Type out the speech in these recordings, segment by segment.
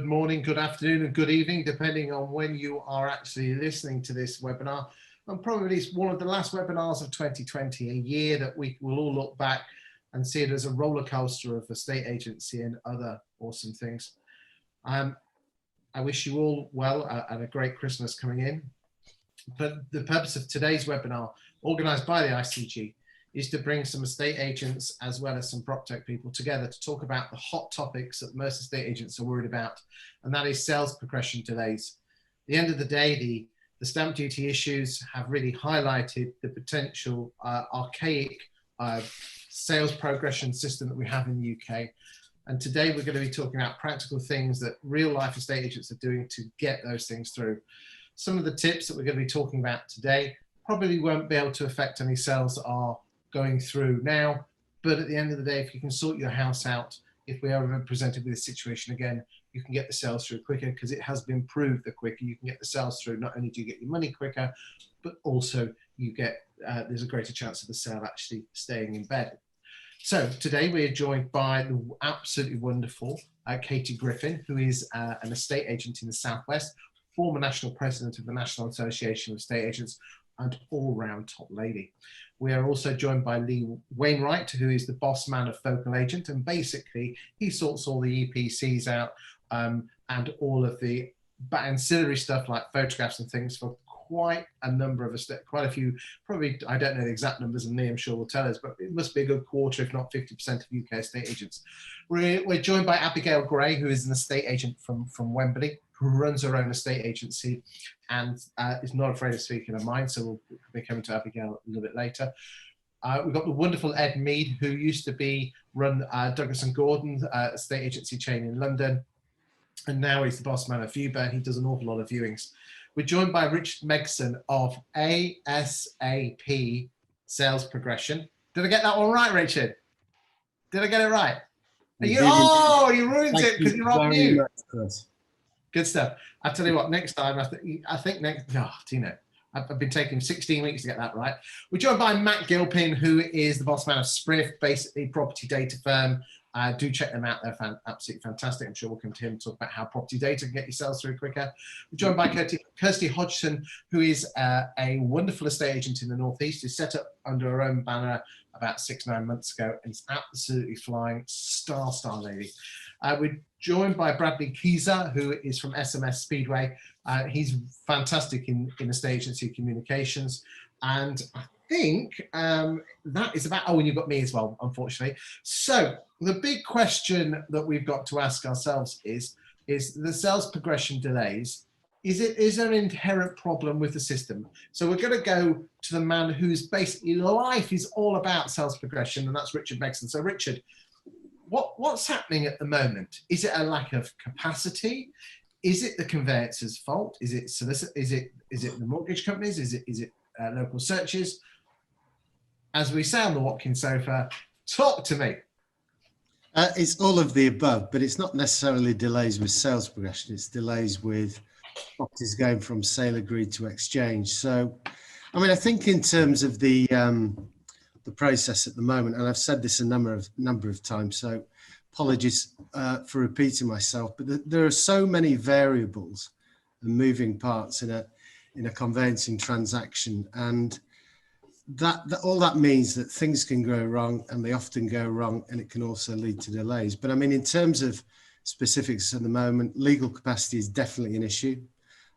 good morning, good afternoon, and good evening, depending on when you are actually listening to this webinar. And probably it's one of the last webinars of 2020, a year that we will all look back and see it as a roller coaster of estate agency and other awesome things. I wish you all well and a great Christmas coming in. But the purpose of today's webinar, organised by the ICG, is to bring some estate agents as well as some PropTech people together to talk about the hot topics that most estate agents are worried about, and that is sales progression delays. At the end of the day, the stamp duty issues have really highlighted the potential archaic sales progression system that we have in the UK. And today we're going to be talking about practical things that real life estate agents are doing to get those things through. Some of the tips that we're going to be talking about today probably won't be able to affect any sales that are going through now, but at the end of the day, if you can sort your house out, if we are ever presented with a situation again, you can get the sales through quicker, because it has been proved that quicker you can get the sales through, not only do you get your money quicker, but also you get, there's a greater chance of the sale actually staying in bed. So today we are joined by the absolutely wonderful Katie Griffin, who is an estate agent in the Southwest, former national president of the National Association of Estate Agents, and all-round top lady. We are also joined by Lee Wainwright, who is the boss man of Focal Agent, and basically he sorts all the EPCs out and all of the ancillary stuff like photographs and things for quite a number of quite a few, probably, I don't know the exact numbers, and Lee I'm sure will tell us, but it must be a good quarter, if not 50% of UK estate agents. We're joined by Abigail Gray, who is an estate agent from Wembley, who runs her own estate agency and is not afraid of speaking her mind, so we'll be coming to Abigail a little bit later. We've got the wonderful Ed Mead, who used to run Douglas & Gordon estate agency chain in London, and now he's the boss man of Viewbear. He does an awful lot of viewings. We're joined by Richard Megson of ASAP Sales Progression. Did I get that one right, Richard? Did I get it right? You ruined it because you're on mute. Good stuff. I'll tell you what, next time, I think next, I've been taking 16 weeks to get that right. We're joined by Matt Gilpin, who is the boss man of Spriff, basically property data firm. Do check them out. They're absolutely fantastic. I'm sure we'll come to him and talk about how property data can get your sales through quicker. We're joined by Kirsty Hodgson, who is a wonderful estate agent in the Northeast, who set up under her own banner about 6-9 months ago, and is absolutely flying, star lady. We're joined by Bradley Keyser, who is from SMS Speedway. He's fantastic in estate agency communications. And I think that is about, and you've got me as well, unfortunately. So the big question that we've got to ask ourselves is the sales progression delays. Is there an inherent problem with the system? So we're going to go to the man whose basically life is all about sales progression, and that's Richard Megson. So Richard, what's happening at the moment? Is it a lack of capacity? Is it the conveyancer's fault? Is it the mortgage companies? Is it local searches? As we say on the Watkins sofa, talk to me. It's all of the above, but it's not necessarily delays with sales progression. It's delays with properties going from sale agreed to exchange. So, I mean, I think in terms of the process at the moment, and I've said this a number of times, so apologies for repeating myself, but there are so many variables and moving parts in a conveyancing transaction, and that all that means that things can go wrong, and they often go wrong, and it can also lead to delays. But I mean, in terms of specifics at the moment, legal capacity is definitely an issue.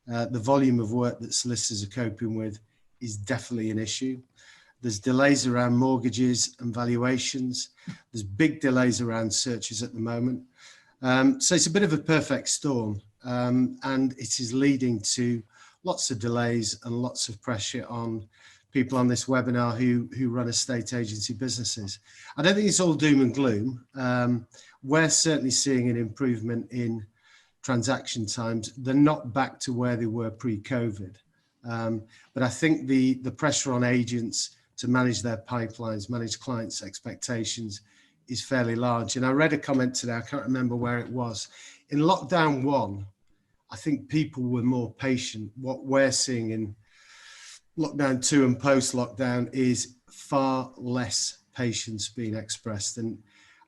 The volume of work that solicitors are coping with is definitely an issue. There's delays around mortgages and valuations. There's big delays around searches at the moment. So it's a bit of a perfect storm, and it is leading to lots of delays and lots of pressure on people on this webinar who run estate agency businesses. I don't think it's all doom and gloom. We're certainly seeing an improvement in transaction times. They're not back to where they were pre-COVID. But I think the pressure on agents to manage their pipelines, manage clients' expectations is fairly large. And I read a comment today, I can't remember where it was. In lockdown 1, I think people were more patient. What we're seeing in lockdown 2 and post-lockdown is far less patience being expressed. And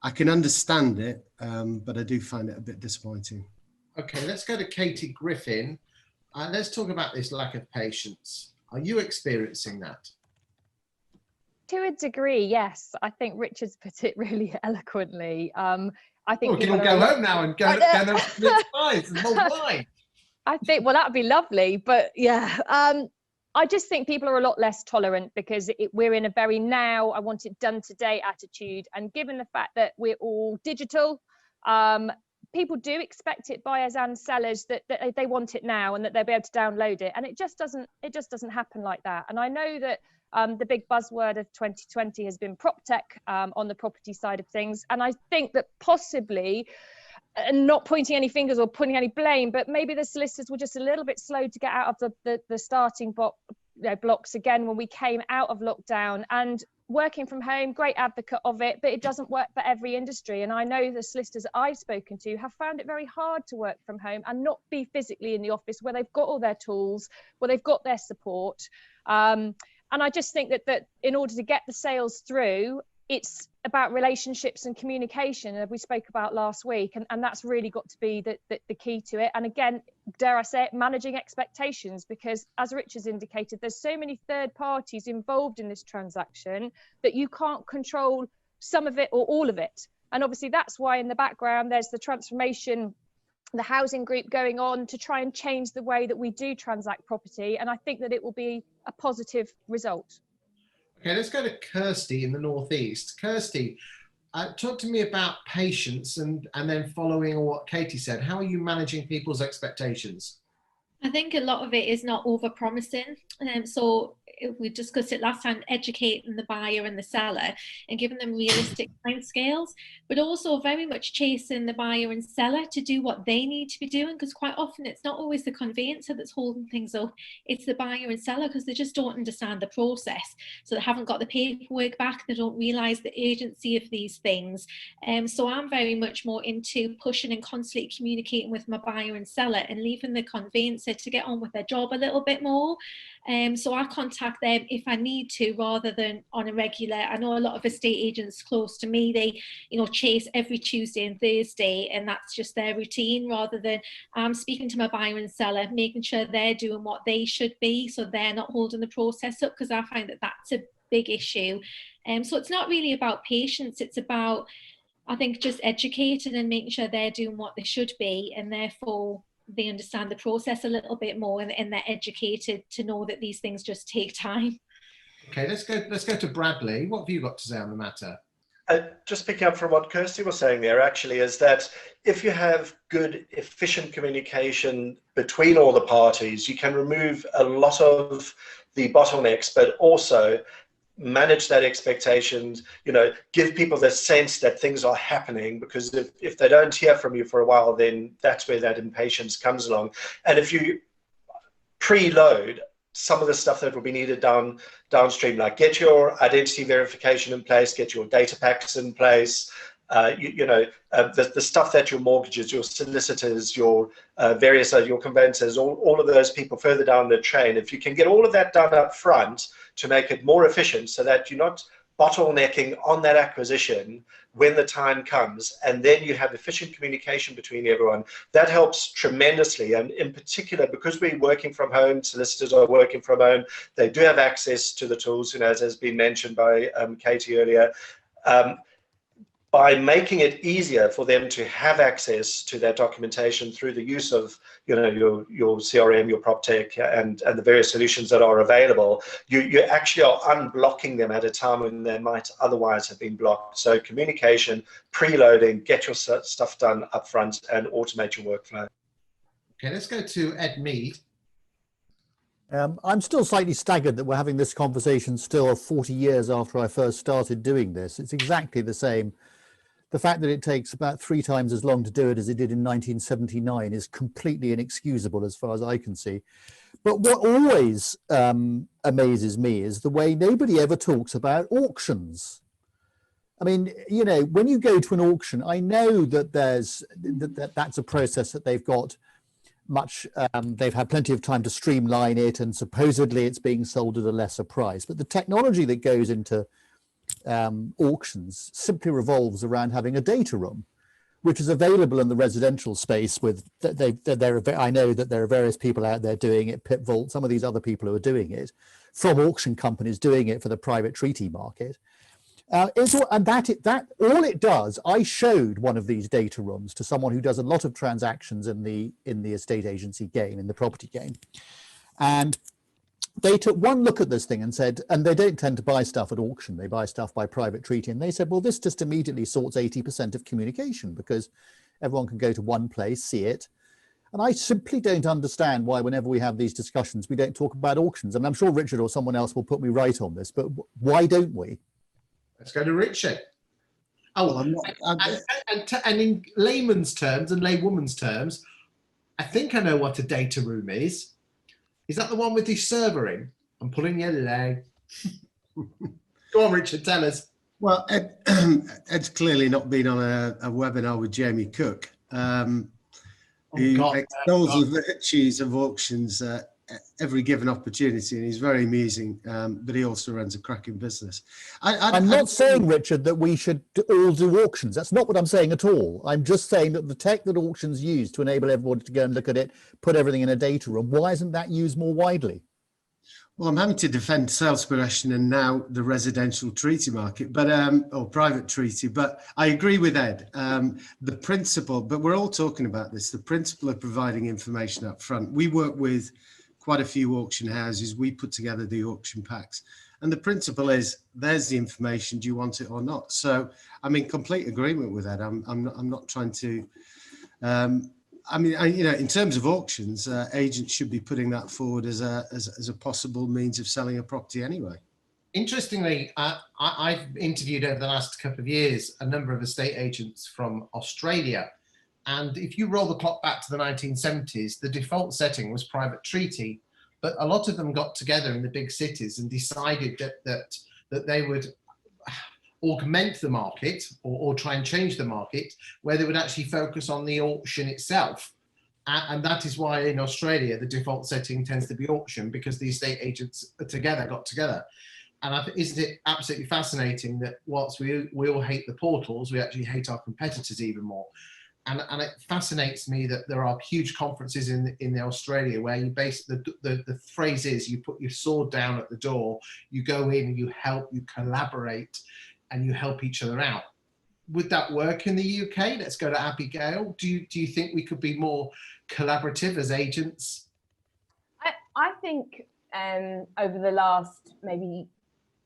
I can understand it, but I do find it a bit disappointing. Okay, let's go to Katie Griffin. Let's talk about this lack of patience. Are you experiencing that? To a degree, yes. I think Richard's put it really eloquently. I think we can all go home now and go and have split pies and mulled wine. I think, well, that'd be lovely, but yeah. I just think people are a lot less tolerant because we're in a very now, I want it done today attitude. And given the fact that we're all digital, people do expect it, buyers and sellers, that they want it now and that they'll be able to download it. And it just doesn't happen like that. And I know that the big buzzword of 2020 has been PropTech on the property side of things. And I think that possibly, and not pointing any fingers or putting any blame, but maybe the solicitors were just a little bit slow to get out of the starting blocks again when we came out of lockdown. And working from home, great advocate of it, but it doesn't work for every industry. And I know the solicitors I've spoken to have found it very hard to work from home and not be physically in the office where they've got all their tools, where they've got their support. And I just think that in order to get the sales through, it's about relationships and communication, as we spoke about last week, and that's really got to be the key to it. And again, dare I say it, managing expectations, because as Richard's indicated, there's so many third parties involved in this transaction that you can't control some of it or all of it. And obviously that's why in the background there's the transformation, the housing group going on to try and change the way that we do transact property. And I think that it will be a positive result. Okay, let's go to Kirsty in the Northeast. Kirsty, talk to me about patience and then following on what Katie said. How are you managing people's expectations? I think a lot of it is not over-promising. So we discussed it last time, educating the buyer and the seller and giving them realistic timescales, but also very much chasing the buyer and seller to do what they need to be doing, because quite often it's not always the conveyancer that's holding things up, it's the buyer and seller, because they just don't understand the process. So they haven't got the paperwork back, they don't realise the urgency of these things. So I'm very much more into pushing and constantly communicating with my buyer and seller and leaving the conveyancer to get on with their job a little bit more. So I contact them if I need to, rather than on a regular. I know a lot of estate agents close to me, they chase every Tuesday and Thursday, and that's just their routine, rather than speaking to my buyer and seller, making sure they're doing what they should be, so they're not holding the process up, because I find that that's a big issue. So it's not really about patience, it's about, I think, just educating and making sure they're doing what they should be, and therefore they understand the process a little bit more, and they're educated to know that these things just take time. Okay, let's go to Bradley. What have you got to say on the matter? Just picking up from what Kirsty was saying there, actually, is that if you have good, efficient communication between all the parties, you can remove a lot of the bottlenecks, but also manage that expectations, give people the sense that things are happening, because if they don't hear from you for a while, then that's where that impatience comes along. And if you preload some of the stuff that will be needed downstream, like get your identity verification in place, get your data packs in place, the stuff that your mortgages, your solicitors, your various your conveyancers, all of those people further down the train, if you can get all of that done up front to make it more efficient, so that you're not bottlenecking on that acquisition when the time comes, and then you have efficient communication between everyone, that helps tremendously. And in particular, because we're working from home, solicitors are working from home, they do have access to the tools, as has been mentioned by Katie earlier. By making it easier for them to have access to that documentation through the use of your CRM, your PropTech, and the various solutions that are available, you actually are unblocking them at a time when they might otherwise have been blocked. So communication, preloading, get your stuff done up front, and automate your workflow. Okay, let's go to Ed Mead. I'm still slightly staggered that we're having this conversation still 40 years after I first started doing this. It's exactly the same. The fact that it takes about 3 times as long to do it as it did in 1979 is completely inexcusable as far as I can see. But what always amazes me is the way nobody ever talks about auctions. I mean, when you go to an auction, I know that that's a process that they've got they've had plenty of time to streamline it, and supposedly it's being sold at a lesser price. But the technology that goes into auctions simply revolves around having a data room which is available in the residential space. With I know that there are various people out there doing it, Pitvault, some of these other people who are doing it, from auction companies doing it for the private treaty market. And that all it does, I showed one of these data rooms to someone who does a lot of transactions in the estate agency game, in the property game, and they took one look at this thing and said, and they don't tend to buy stuff at auction, they buy stuff by private treaty, and they said, well, this just immediately sorts 80% of communication, because everyone can go to one place, see it. And I simply don't understand why, whenever we have these discussions, we don't talk about auctions. And I'm sure Richard or someone else will put me right on this, but why don't we? Let's go to Richard. Oh, and in layman's terms and laywoman's terms, I think I know what a data room is. Is that the one with the server in? I'm pulling your leg. Go on, Richard, tell us. Well, Ed's clearly not been on a webinar with Jamie Cook, who extols the virtues of auctions every given opportunity, and he's very amusing, but he also runs a cracking business. I'm not saying, Richard, that we should all do auctions. That's not what I'm saying at all. I'm just saying that the tech that auctions use to enable everybody to go and look at it, put everything in a data room, why isn't that used more widely? Well, I'm having to defend sales progression and now the residential treaty market, but or private treaty. But I agree with Ed. The principle, but we're all talking about this, the principle of providing information up front. We work with quite a few auction houses. We put together the auction packs, and the principle is, there's the information. Do you want it or not? So I'm in complete agreement with that. I'm not trying to. In terms of auctions, agents should be putting that forward as a possible means of selling a property anyway. Interestingly, I've interviewed over the last couple of years a number of estate agents from Australia. And if you roll the clock back to the 1970s, the default setting was private treaty. But a lot of them got together in the big cities and decided that they would augment the market or try and change the market, where they would actually focus on the auction itself. And that is why in Australia, the default setting tends to be auction, because the estate agents got together. And isn't it absolutely fascinating that whilst we all hate the portals, we actually hate our competitors even more. And it fascinates me that there are huge conferences in Australia where you the phrase is, you put your sword down at the door, you go in, you help, you collaborate, and you help each other out. Would that work in the UK? Let's go to Abigail. Do you think we could be more collaborative as agents? I think over the last maybe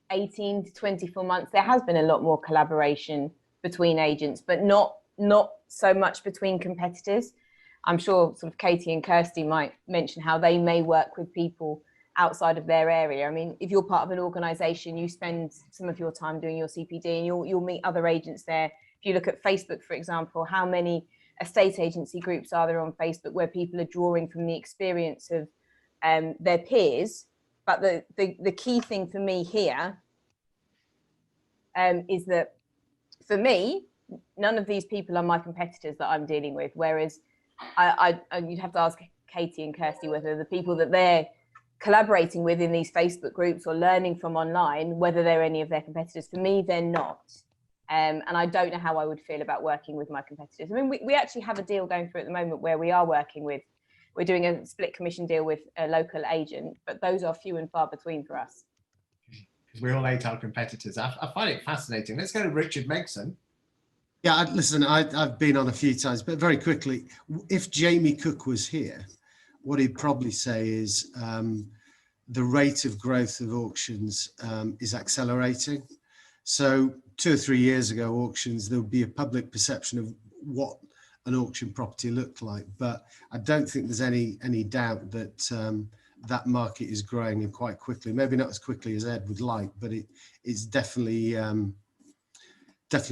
18 to 24 months, there has been a lot more collaboration between agents, but not so much between competitors. I'm sure sort of Katie and Kirsty might mention how they may work with people outside of their area. I mean, if you're part of an organisation, you spend some of your time doing your CPD, and you'll meet other agents there. If you look at Facebook, for example, how many estate agency groups are there on Facebook where people are drawing from the experience of their peers? But the key thing for me here is that, for me, none of these people are my competitors that I'm dealing with. Whereas you'd have to ask Katie and Kirsty whether the people that they're collaborating with in these Facebook groups or learning from online, whether they're any of their competitors. For me, they're not. And I don't know how I would feel about working with my competitors. I mean, we actually have a deal going through at the moment where we're doing a split commission deal with a local agent, but those are few and far between for us. We all hate our competitors. I find it fascinating. Let's go to Richard Megson. Yeah, listen, I've been on a few times, but very quickly, if Jamie Cook was here, what he'd probably say is the rate of growth of auctions is accelerating. So 2 or 3 years ago, auctions, there would be a public perception of what an auction property looked like, but I don't think there's any doubt that that market is growing, and quite quickly. Maybe not as quickly as Ed would like, but it's definitely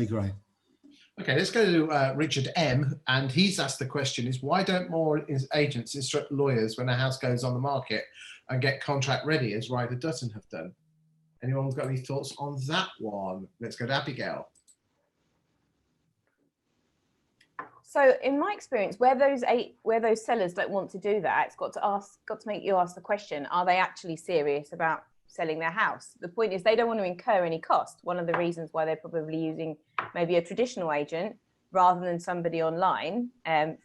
growing. Okay, let's go to Richard M. And he's asked the question is, why don't more agents instruct lawyers when a house goes on the market and get contract ready, as Ryder Dutton have done? Anyone got any thoughts on that one? Let's go to Abigail. So in my experience, where those sellers don't want to do that, it's got to make you ask the question, are they actually serious about selling their house? The point is, they don't want to incur any cost. One of the reasons why they're probably using maybe a traditional agent rather than somebody online.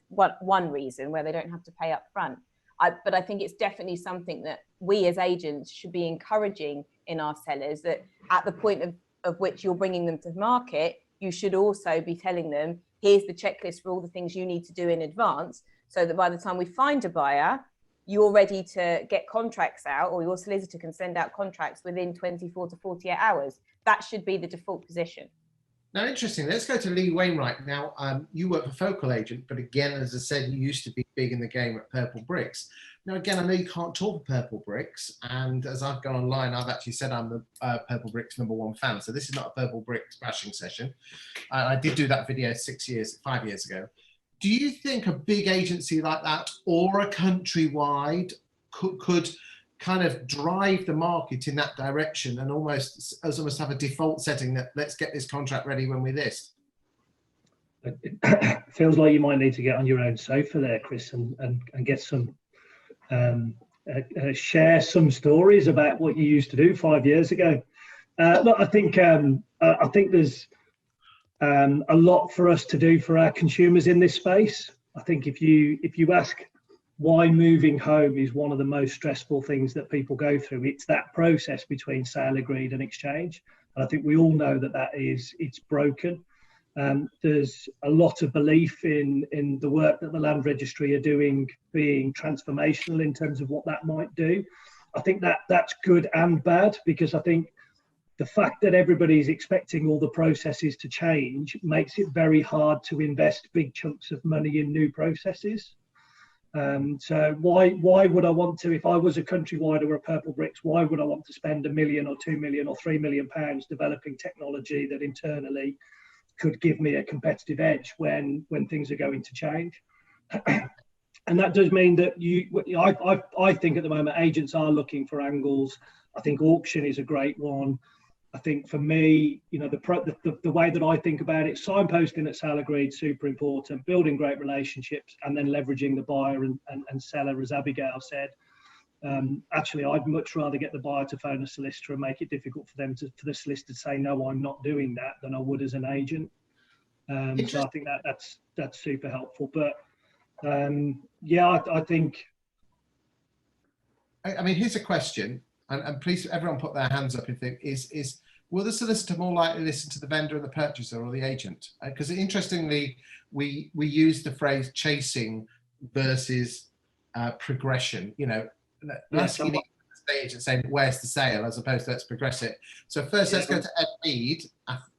One reason where they don't have to pay up front. But I think it's definitely something that we as agents should be encouraging in our sellers, that at the point of which you're bringing them to market, you should also be telling them, here's the checklist for all the things you need to do in advance, so that by the time we find a buyer, you're ready to get contracts out, or your solicitor can send out contracts within 24 to 48 hours. That should be the default position. Now, interesting. Let's go to Lee Wainwright. Now, you work for Focal Agent, but again, as I said, you used to be big in the game at Purple Bricks. Now, again, I know you can't talk Purple Bricks, and as I've gone online, I've actually said I'm the Purple Bricks #1 fan. So this is not a Purple Bricks bashing session. I did do that video 5 years ago. Do you think a big agency like that, or a countrywide, could kind of drive the market in that direction, and almost have a default setting that let's get this contract ready when we list? It feels like you might need to get on your own sofa there, Chris, and get some share some stories about what you used to do 5 years ago. Look, I think there's a lot for us to do for our consumers in this space. I think if you ask why moving home is one of the most stressful things that people go through, it's that process between sale agreed and exchange. And I think we all know that it's broken. There's a lot of belief in the work that the Land Registry are doing being transformational in terms of what that might do. I think that's good and bad, because I think the fact that everybody's expecting all the processes to change makes it very hard to invest big chunks of money in new processes. So why would I want to, if I was a Countrywide or a Purple Bricks, why would I want to spend £1 million or £2 million or £3 million developing technology that internally could give me a competitive edge when things are going to change? And that does mean that I think at the moment agents are looking for angles. I think auction is a great one. I think for me, the way that I think about it, signposting at sale agreed, super important, building great relationships, and then leveraging the buyer and seller, as Abigail said. Actually, I'd much rather get the buyer to phone a solicitor and make it difficult for the solicitor to say, no, I'm not doing that, than I would as an agent. So I think that's super helpful. But yeah, I think. I mean, here's a question, and please, everyone put their hands up if they is will the solicitor more likely listen to the vendor and the purchaser or the agent? Because interestingly, we use the phrase chasing versus progression. That's unique to the stage and saying where's the sale as opposed to let's progress it. So first, let's go to Ed Mead.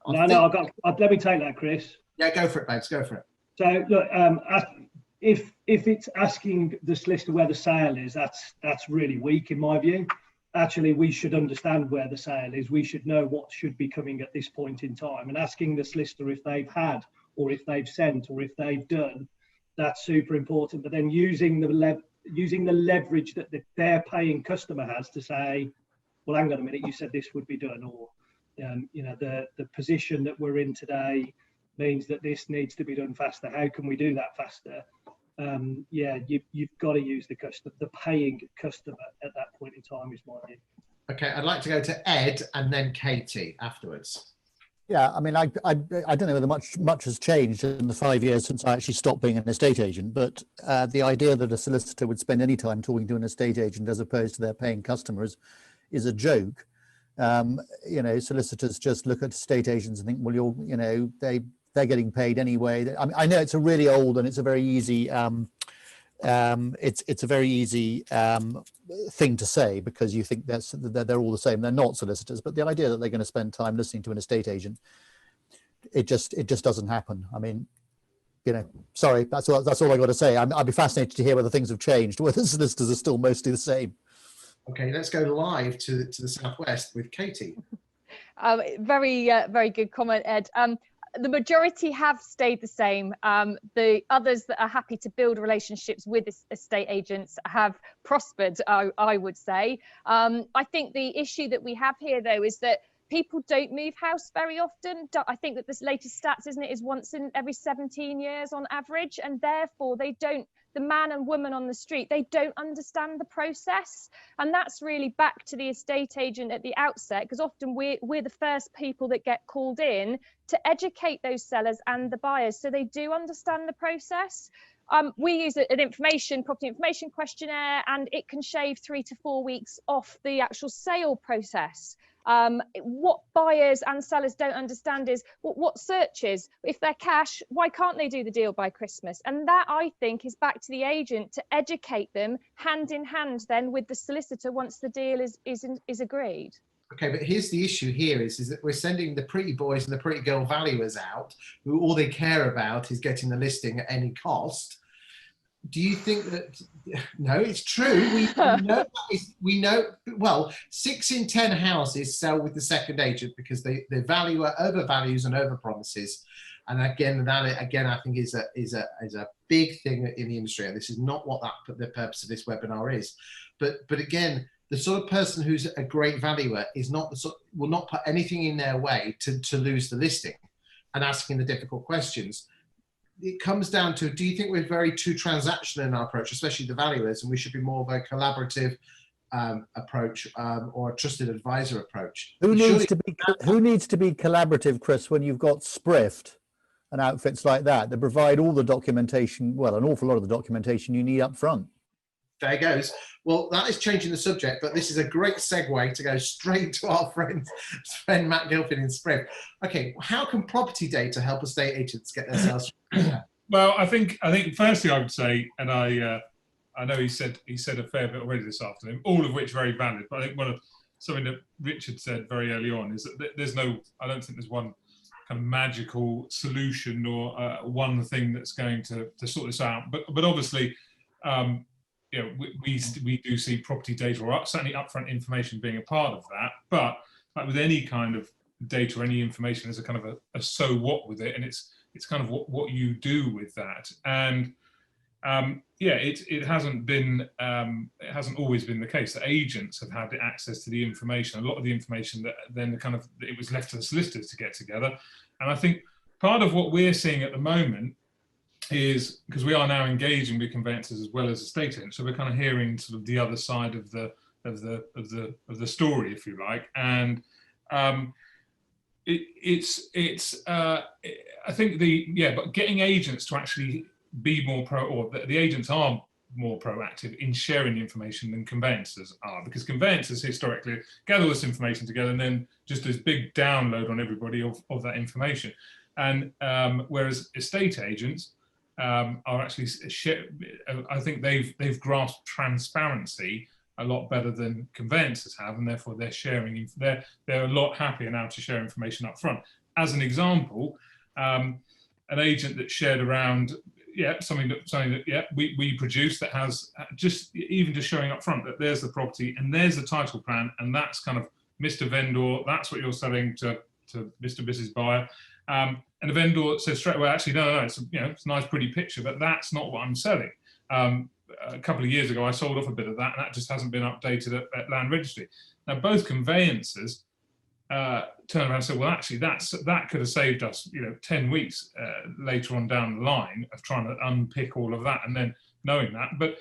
Let me take that, Chris. Yeah, go for it, babes. Go for it. So look, if it's asking the solicitor where the sale is, that's really weak in my view. Actually, we should understand where the sale is. We should know what should be coming at this point in time, and asking the solicitor if they've had, or if they've sent, or if they've done, that's super important. But then using the leverage that their paying customer has to say, well, hang on a minute, you said this would be done, or the position that we're in today means that this needs to be done faster. How can we do that faster? Yeah, you've got to use the paying customer at that point in time, is my view. Okay, I'd like to go to Ed and then Katie afterwards. Yeah, I mean, I don't know whether much has changed in the 5 years since I actually stopped being an estate agent, but the idea that a solicitor would spend any time talking to an estate agent as opposed to their paying customers is a joke. Solicitors just look at estate agents and think, well, they're getting paid anyway. I mean, I know it's a really old and it's a very easy it's a very easy thing to say, because you think that they're all the same. They're not solicitors, but the idea that they're going to spend time listening to an estate agent, it just doesn't happen. I mean, sorry, that's all I got to say. I'd be fascinated to hear whether things have changed, whether solicitors are still mostly the same. Okay, let's go live to the southwest with Katie. Very good comment, Ed. The majority have stayed the same. The others that are happy to build relationships with estate agents have prospered, I would say. I think the issue that we have here, though, is that people don't move house very often. I think that this latest stats, isn't it, is once in every 17 years on average, and therefore they don't, the man and woman on the street, they don't understand the process. And that's really back to the estate agent at the outset, because often we're the first people that get called in to educate those sellers and the buyers so they do understand the process. We use an property information questionnaire, and it can shave 3 to 4 weeks off the actual sale process. What buyers and sellers don't understand is what searches, if they're cash, why can't they do the deal by Christmas? And that, I think, is back to the agent to educate them hand in hand then with the solicitor once the deal is agreed. Okay, but here's the issue here is that we're sending the pretty boys and the pretty girl valuers out, who all they care about is getting the listing at any cost. Do you think that, no, it's true. We know, well, 6 in 10 houses sell with the second agent because the valuer overvalues and overpromises. And again, that I think is a big thing in the industry. And this is not what the purpose of this webinar is. But again, the sort of person who's a great valuer is not will not put anything in their way to lose the listing and asking the difficult questions. It comes down to, do you think we're very too transactional in our approach, especially the valuers, and we should be more of a collaborative approach or a trusted advisor approach? Who needs to be collaborative, Chris, when you've got Sprift and outfits like that provide all the documentation, well, an awful lot of the documentation you need up front? There goes. Well, that is changing the subject, but this is a great segue to go straight to our friend Matt Gilfin in Sprift. Okay, how can property data help estate agents get their sales? Well, I think firstly I would say, and I know he said a fair bit already this afternoon, all of which very valid. But I think something that Richard said very early on is that I don't think there's one kind of magical solution or one thing that's going to sort this out. But obviously, you know, we do see property data, or certainly upfront information, being a part of that. But like with any kind of data or any information, there's a kind of a so what with it, and it's kind of what you do with that. And yeah, it hasn't always been the case that agents have had access to the information. A lot of the information that then it was left to the solicitors to get together. And I think part of what we're seeing at the moment is, because we are now engaging with conveyancers as well as estate agents, so we're kind of hearing sort of the other side of the story, if you like. And I think but getting agents to actually be more the agents are more proactive in sharing the information than conveyancers are, because conveyancers historically gather this information together and then just this big download on everybody of that information. And whereas estate agents are actually, I think they've grasped transparency a lot better than conveyancers have, and therefore they're sharing. They're a lot happier now to share information up front. As an example, an agent that shared around something that we produce that has just showing up front that there's the property and there's the title plan, and that's kind of Mr. Vendor, that's what you're selling to Mr. Mrs. Buyer. And the vendor says straight away, actually, no, it's it's a nice, pretty picture, but that's not what I'm selling. A couple of years ago, I sold off a bit of that, and that just hasn't been updated at Land Registry. Now, both conveyancers turn around and say, well, actually, that could have saved us, 10 weeks later on down the line of trying to unpick all of that and then knowing that. But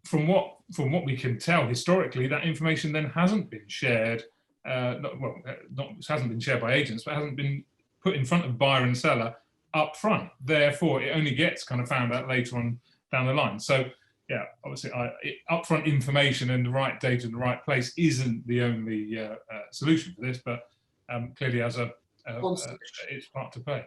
from what we can tell historically, that information then hasn't been shared. Hasn't been shared by agents, but hasn't been put in front of buyer and seller up front. Therefore, it only gets kind of found out later on down the line. So, yeah, obviously, upfront information and the right data in the right place isn't the only solution for this, but clearly as it's part to play.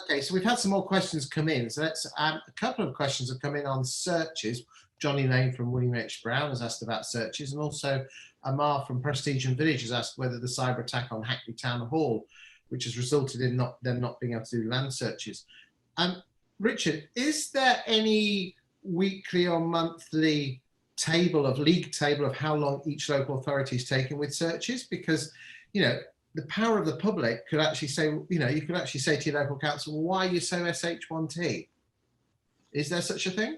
Okay, so we've had some more questions come in. So let's a couple of questions have come in on searches. Johnny Lane from William H. Brown has asked about searches, and also Amar from Prestige and Village has asked whether the cyber attack on Hackney Town Hall, which has resulted in them not being able to do land searches. Richard, is there any weekly or monthly league table of how long each local authority is taking with searches? Because, the power of the public could actually say, you could actually say to your local council, well, why are you so SH1T? Is there such a thing?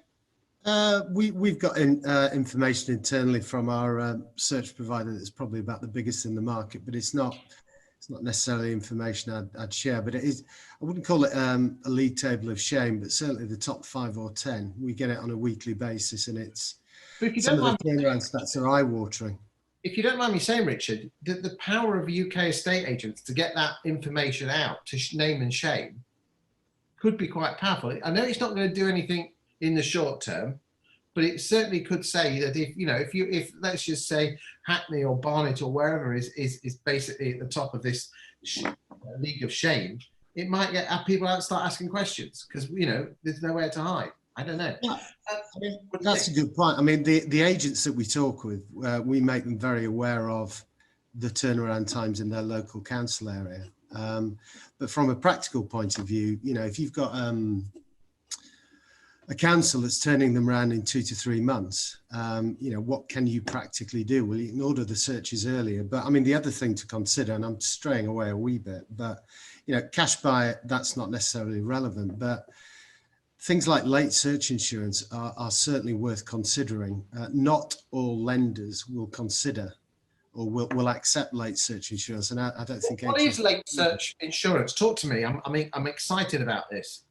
We've got information internally from our search provider that's probably about the biggest in the market, but it's not it's not necessarily information I'd share, but it is, I wouldn't call it a league table of shame, but certainly the top 5 or 10, we get it on a weekly basis, and it's, some of the turnaround stats are eye-watering. If you don't mind me saying, Richard, the power of UK estate agents to get that information out to name and shame could be quite powerful. I know it's not going to do anything in the short term, but it certainly could say that if let's just say Hackney or Barnet or wherever is basically at the top of this league of shame, it might get people out to start asking questions because there's nowhere to hide. I don't know. Yeah, that's a good point. I mean, the agents that we talk with, we make them very aware of the turnaround times in their local council area. But from a practical point of view, if you've got a council that's turning them around in 2 to 3 months, what can you practically do? Well, you can order the searches earlier. But I mean, the other thing to consider, and I'm straying away a wee bit, but cash buy, that's not necessarily relevant, but things like late search insurance are certainly worth considering. Not all lenders will consider or will accept late search insurance, and I don't think. What is late search insurance? Talk to me. I'm excited about this.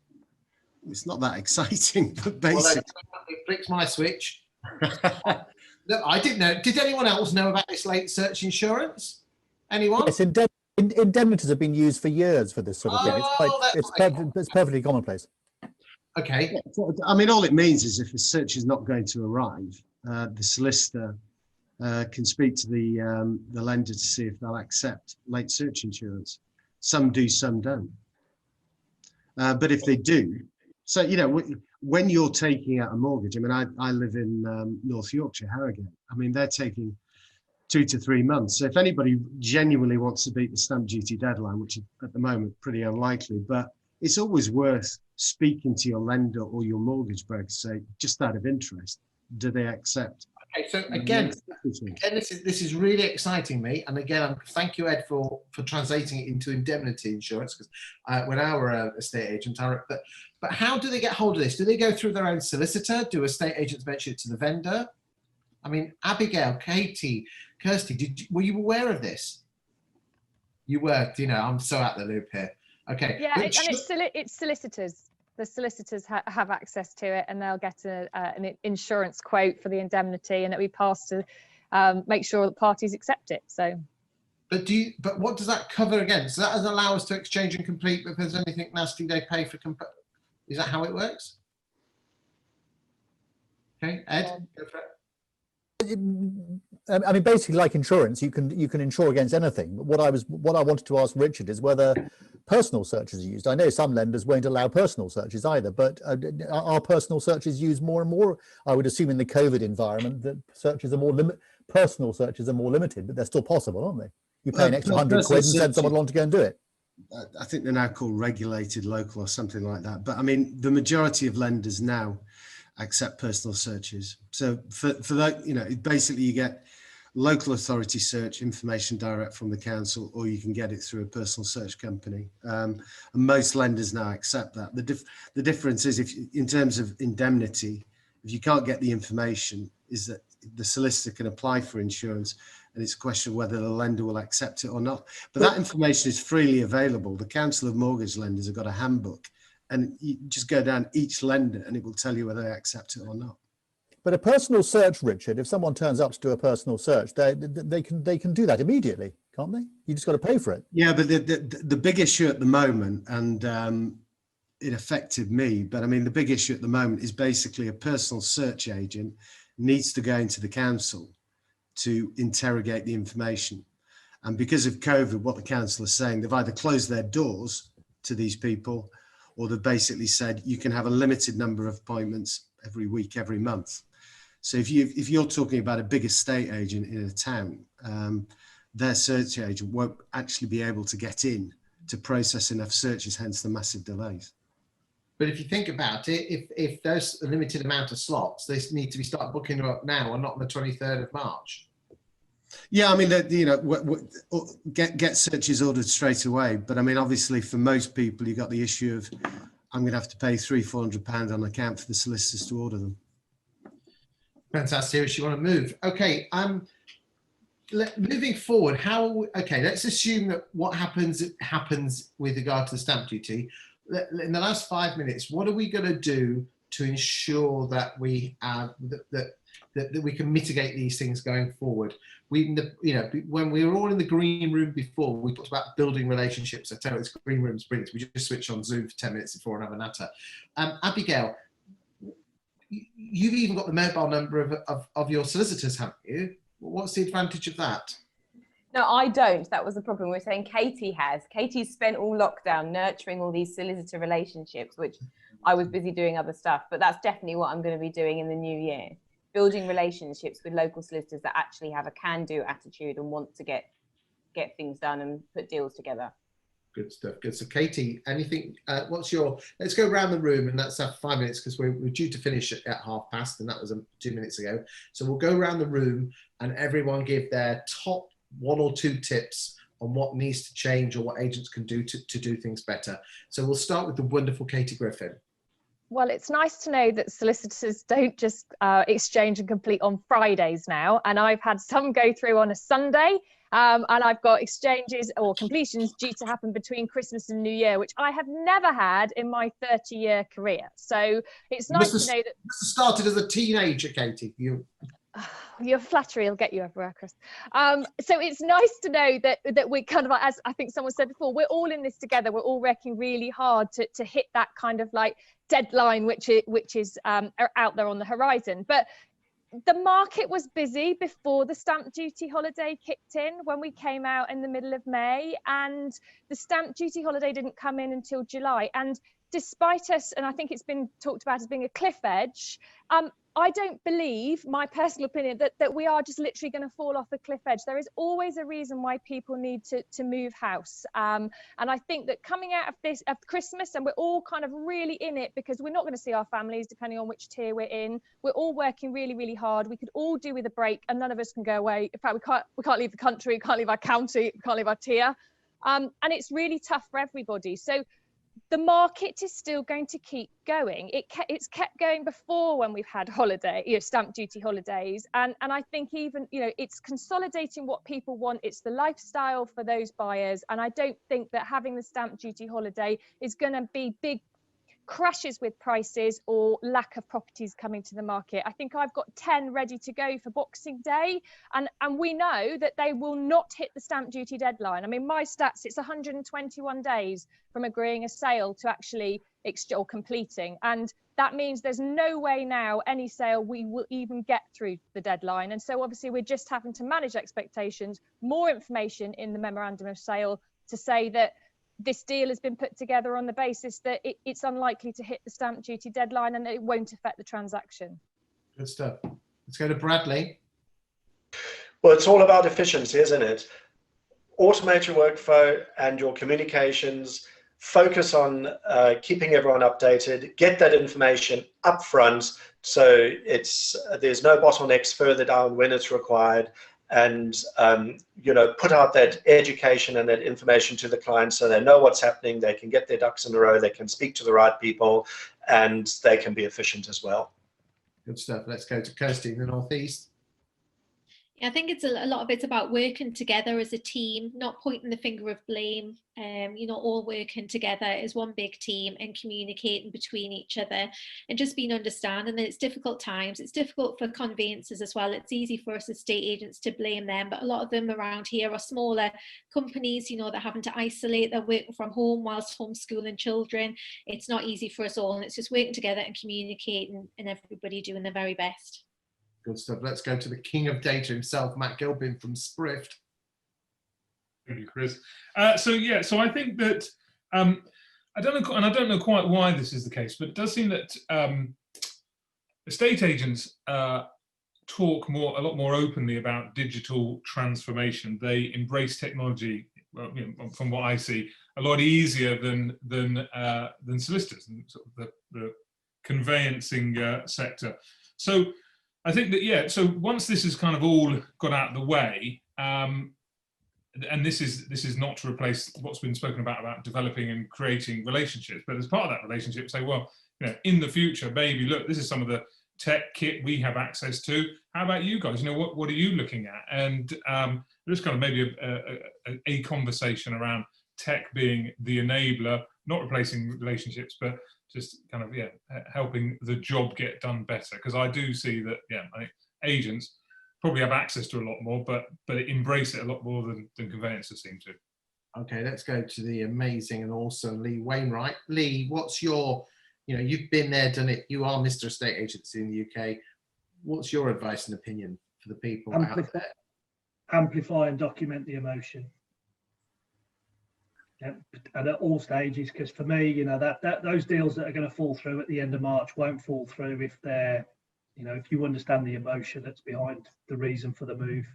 It's not that exciting, but basically, it flicks my switch. Look, I didn't know. Did anyone else know about this late search insurance? Anyone? Yes, indemnities have been used for years for this sort of thing. It's perfectly commonplace. Okay. I mean, all it means is if a search is not going to arrive, the solicitor can speak to the lender to see if they'll accept late search insurance. Some do, some don't. But if they do, so when you're taking out a mortgage, I mean, I live in North Yorkshire, Harrogate. I mean, they're taking 2 to 3 months. So if anybody genuinely wants to beat the stamp duty deadline, which is at the moment pretty unlikely, but it's always worth speaking to your lender or your mortgage broker to say, just out of interest, do they accept? Okay, so again, this is really exciting me. And again, thank you, Ed, for translating it into indemnity insurance, because when I were an estate agent, but how do they get hold of this? Do they go through their own solicitor? Do estate agents mention it to the vendor? I mean, Abigail, Katie, Kirsty, were you aware of this? You were, I'm so out the loop here. Okay. Yeah, it's solicitors. The solicitors have access to it, and they'll get an insurance quote for the indemnity, and it'll be passed to make sure that parties accept it. So. But what does that cover again? So that doesn't allow us to exchange and complete, but if there's anything nasty, they pay for. Is that how it works? Okay, Ed, go for it. I mean, basically, like insurance, you can insure against anything. But what I wanted to ask Richard is whether personal searches are used. I know some lenders won't allow personal searches either, but are personal searches used more and more? I would assume in the COVID environment that searches are personal searches are more limited, but they're still possible, aren't they? You pay an extra 100 quid and send someone along to go and do it. I think they're now called regulated local or something like that. But I mean, the majority of lenders now accept personal searches. So for that, basically you get local authority search information direct from the council, or you can get it through a personal search company. And most lenders now accept that. The difference is, if in terms of indemnity, if you can't get the information, is that the solicitor can apply for insurance, and it's a question of whether the lender will accept it or not. But that information is freely available. The Council of Mortgage Lenders have got a handbook, and you just go down each lender and it will tell you whether they accept it or not. But a personal search, Richard, if someone turns up to do a personal search, they can do that immediately, can't they? You just got to pay for it. Yeah, but the big issue at the moment, and it affected me, but I mean, the big issue at the moment is basically a personal search agent needs to go into the council to interrogate the information. And because of COVID, what the council is saying, they've either closed their doors to these people, or they've basically said you can have a limited number of appointments every week, every month. So if you're talking about a big estate agent in a town, their search agent won't actually be able to get in to process enough searches, hence the massive delays. But if you think about it, if there's a limited amount of slots, they need to start booking them up now and not on the 23rd of March. Yeah, I mean, get searches ordered straight away. But I mean, obviously, for most people, you've got the issue of, I'm going to have to pay £300-400 on account for the solicitors to order them. Fantastic. You want to move? Okay. moving forward, okay, let's assume that what happens with regard to the stamp duty. In the last 5 minutes, what are we going to do to ensure that we that we can mitigate these things going forward? When we were all in the green room before, we talked about building relationships. I tell you, this green room's brilliant. We just switch on Zoom for 10 minutes before and have a natter. Abigail, you've even got the mobile number of your solicitors, haven't you? What's the advantage of that? No, I don't. That was the problem. We're saying Katie has. Katie's spent all lockdown nurturing all these solicitor relationships, which I was busy doing other stuff, but that's definitely what I'm going to be doing in the new year. Building relationships with local solicitors that actually have a can-do attitude and want to get things done and put deals together. Good stuff. Good. So Katie, anything, let's go around the room, and let's have 5 minutes because we're due to finish at 1:30, and that was 2 minutes ago. So we'll go around the room and everyone give their top 1 or 2 tips on what needs to change or what agents can do to do things better. So we'll start with the wonderful Katie Griffin. Well, it's nice to know that solicitors don't just exchange and complete on Fridays now. And I've had some go through on a Sunday. And I've got exchanges or completions due to happen between Christmas and New Year, which I have never had in my 30-year career. So it's nice to know that. You started as a teenager, Katie. Your flattery will get you everywhere, Chris. So it's nice to know that we're kind of, as I think someone said before, we're all in this together. We're all working really hard to hit that kind of like deadline, which is out there on the horizon. But the market was busy before the stamp duty holiday kicked in when we came out in the middle of May, and the stamp duty holiday didn't come in until July. And despite us, and I think it's been talked about as being a cliff edge, I don't believe, my personal opinion, that we are just literally going to fall off a cliff edge. There is always a reason why people need to move house. And I think that coming out of Christmas, and we're all kind of really in it because we're not going to see our families depending on which tier we're in. We're all working really, really hard. We could all do with a break, and none of us can go away. In fact, we can't leave the country, we can't leave our county, we can't leave our tier. And it's really tough for everybody. So the market is still going to keep going. It's kept going before when we've had stamp duty holidays. And I think even, it's consolidating what people want. It's the lifestyle for those buyers. And I don't think that having the stamp duty holiday is going to be big crashes with prices or lack of properties coming to the market. I think I've got 10 ready to go for Boxing Day, and we know that they will not hit the stamp duty deadline. I mean, my stats, it's 121 days from agreeing a sale to actually or completing, and that means there's no way now any sale we will even get through the deadline. And so obviously we're just having to manage expectations, more information in the memorandum of sale to say that this deal has been put together on the basis that it's unlikely to hit the stamp duty deadline and it won't affect the transaction. Good stuff. Let's go to Bradley. Well, it's all about efficiency, isn't it? Automate your workflow and your communications, focus on keeping everyone updated, get that information up front so there's no bottlenecks further down when it's required, and put out that education and that information to the clients so they know what's happening, they can get their ducks in a row, they can speak to the right people, and they can be efficient as well. Good stuff. Let's go to Kirsty in the Northeast. I think it's a lot of it's about working together as a team, not pointing the finger of blame, all working together as one big team and communicating between each other and just being understanding that it's difficult times. It's difficult for conveyancers as well. It's easy for us estate agents to blame them, but a lot of them around here are smaller companies, that are having to isolate their work from home whilst homeschooling children. It's not easy for us all, and it's just working together and communicating and everybody doing their very best. Good stuff. Let's go to the king of data himself, Matt Gilpin from Sprift. Thank you, Chris. So I think that I don't know quite why this is the case, but it does seem that estate agents talk a lot more openly about digital transformation. They embrace technology, from what I see, a lot easier than solicitors and sort of the conveyancing sector. So I think that, so once this is kind of all got out of the way, and this is not to replace what's been spoken about developing and creating relationships, but as part of that relationship, say, well, in the future, maybe look, this is some of the tech kit we have access to. How about you guys? You know, what are you looking at? And just kind of maybe a conversation around tech being the enabler, not replacing relationships, but just kind of, helping the job get done better. Because I do see that, I think agents probably have access to a lot more, but embrace it a lot more than conveyancers seem to. Okay, let's go to the amazing and awesome Lee Wainwright. Lee, what's your, you've been there, done it. You are Mr. Estate Agency in the UK. What's your advice and opinion for the people out there? Amplify and document the emotion. Yeah, and at all stages, because for me, those deals that are going to fall through at the end of March won't fall through if they're, if you understand the emotion that's behind the reason for the move.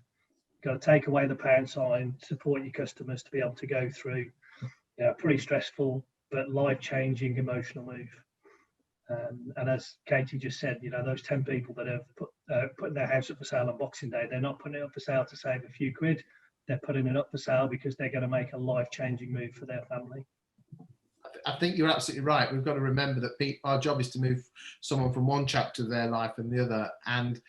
You've got to take away the pound sign, support your customers to be able to go through a pretty stressful but life-changing emotional move. And as Katie just said, those 10 people that have putting their house up for sale on Boxing Day, they're not putting it up for sale to save a few quid. They're putting it up for sale because they're going to make a life-changing move for their family. I think you're absolutely right. We've got to remember that our job is to move someone from one chapter of their life and the other. And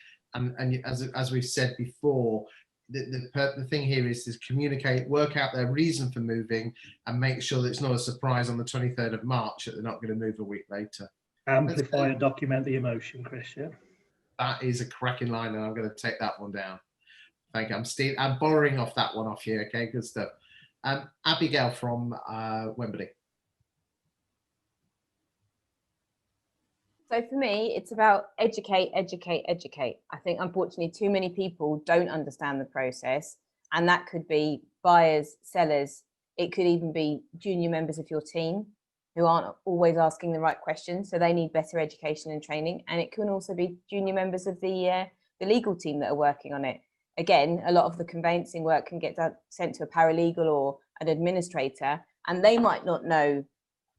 as we've said before, the thing here is to communicate, work out their reason for moving, and make sure that it's not a surprise on the 23rd of March that they're not going to move a week later. Amplify and document the emotion, Chris. Yeah, that is a cracking line, and I'm going to take that one down. Thank you. I'm borrowing off that one off here. Okay, good stuff. Abigail from Wembley. So for me, it's about educate, educate, educate. I think unfortunately too many people don't understand the process, and that could be buyers, sellers. It could even be junior members of your team who aren't always asking the right questions. So they need better education and training. And it can also be junior members of the legal team that are working on it. Again, a lot of the conveyancing work can get sent to a paralegal or an administrator, and they might not know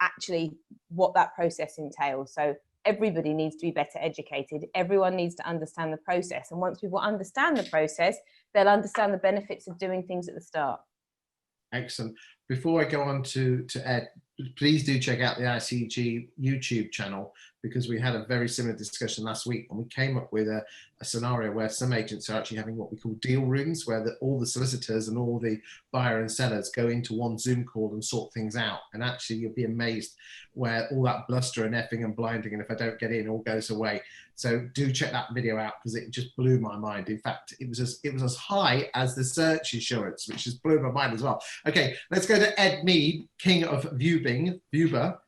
actually what that process entails. So everybody needs to be better educated. Everyone needs to understand the process. And once people understand the process, they'll understand the benefits of doing things at the start. Excellent. Before I go on to Ed, please do check out the ICG YouTube channel, because we had a very similar discussion last week, and we came up with a scenario where some agents are actually having what we call deal rooms, where all the solicitors and all the buyer and sellers go into one Zoom call and sort things out. And actually you'll be amazed where all that bluster and effing and blinding, and if I don't get in, all goes away. So do check that video out, because it just blew my mind. In fact, it was as high as the search insurance, which just blew my mind as well. Okay, let's go to Ed Mead, king of Viewer.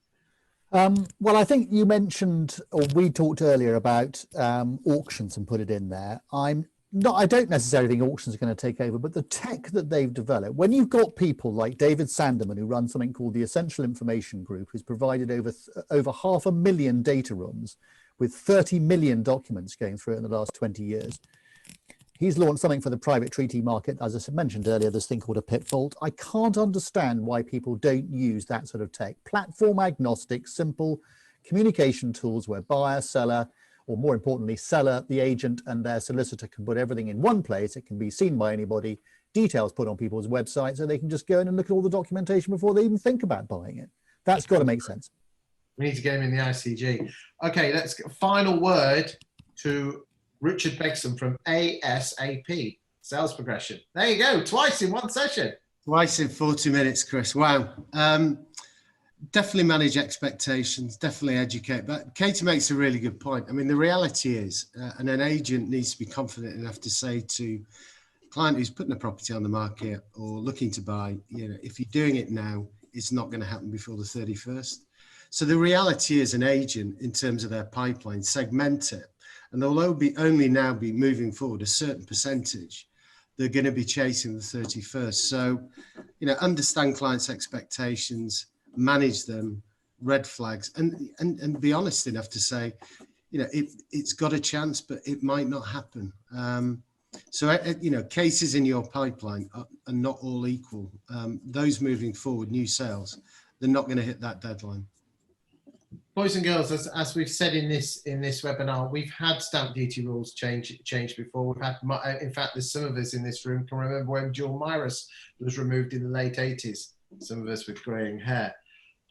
Well, I think you mentioned, or we talked earlier about auctions and put it in there. I don't necessarily think auctions are going to take over, but the tech that they've developed, when you've got people like David Sanderman, who runs something called the Essential Information Group, who's provided over 500,000 data rooms with 30 million documents going through it in the last 20 years. He's launched something for the private treaty market. As I mentioned earlier, this thing called a PIP vault. I can't understand why people don't use that sort of tech. Platform agnostic, simple communication tools where buyer, seller, or more importantly, seller, the agent and their solicitor can put everything in one place. It can be seen by anybody, details put on people's websites, so they can just go in and look at all the documentation before they even think about buying it. That's got to make sense. We need to get him in the ICG. Okay, let's get a final word to Richard Begson from ASAP, Sales Progression. There you go, twice in one session. Twice in 40 minutes, Chris. Wow. Definitely manage expectations, definitely educate. But Katie makes a really good point. I mean, the reality is, and an agent needs to be confident enough to say to a client who's putting a property on the market or looking to buy, if you're doing it now, it's not going to happen before the 31st. So the reality is, an agent, in terms of their pipeline, segment it. And they'll only now be moving forward a certain percentage, they're going to be chasing the 31st. So, understand clients' expectations, manage them, red flags, and be honest enough to say, it's got a chance, but it might not happen. Cases in your pipeline are not all equal. Those moving forward, new sales, they're not going to hit that deadline. Boys and girls, as we've said in this webinar, we've had stamp duty rules change before. We've had, in fact, there's some of us in this room can remember when dual Miras was removed in the late 80s. Some of us with greying hair.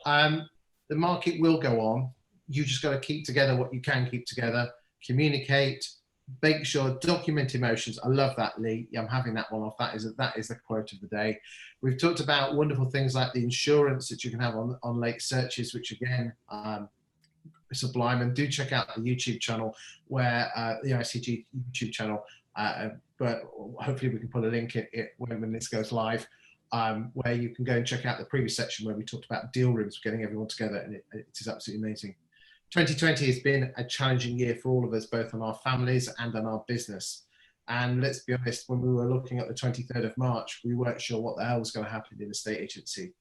The market will go on. You just got to keep together what you can keep together. communicate, make sure, document emotions. I love that, Lee. I'm having that one off. That is the quote of the day. We've talked about wonderful things like the insurance that you can have on late searches, which again, sublime. And do check out the YouTube channel where the ICG YouTube channel, but hopefully we can put a link in it when this goes live, where you can go and check out the previous section where we talked about deal rooms, getting everyone together, and it is absolutely amazing. 2020 has been a challenging year for all of us, both on our families and on our business. And let's be honest, when we were looking at the 23rd of March, we weren't sure what the hell was going to happen in the estate agency.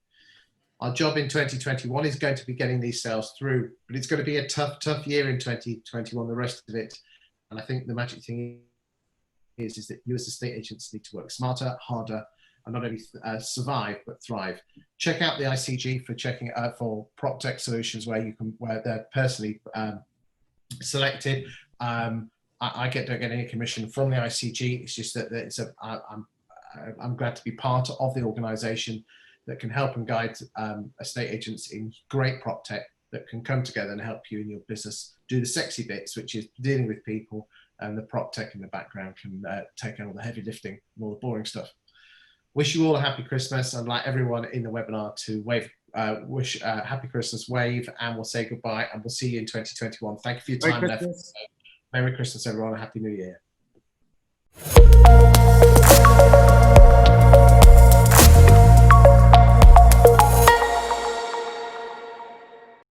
Our job in 2021 is going to be getting these sales through, but it's going to be a tough year in 2021, the rest of it. And I think the magic thing is that you as estate agents need to work smarter, harder, and not only survive, but thrive. Check out the ICG for checking for PropTech solutions where they're personally selected. I don't get any commission from the ICG. It's just that I'm glad to be part of the organisation that can help and guide estate agents in great PropTech that can come together and help you in your business do the sexy bits, which is dealing with people, and the PropTech in the background can take on all the heavy lifting and all the boring stuff. Wish you all a happy Christmas. I'd like everyone in the webinar to wish happy Christmas, wave, and we'll say goodbye, and we'll see you in 2021. Thank you for your time. Merry Christmas, everyone. A happy New Year.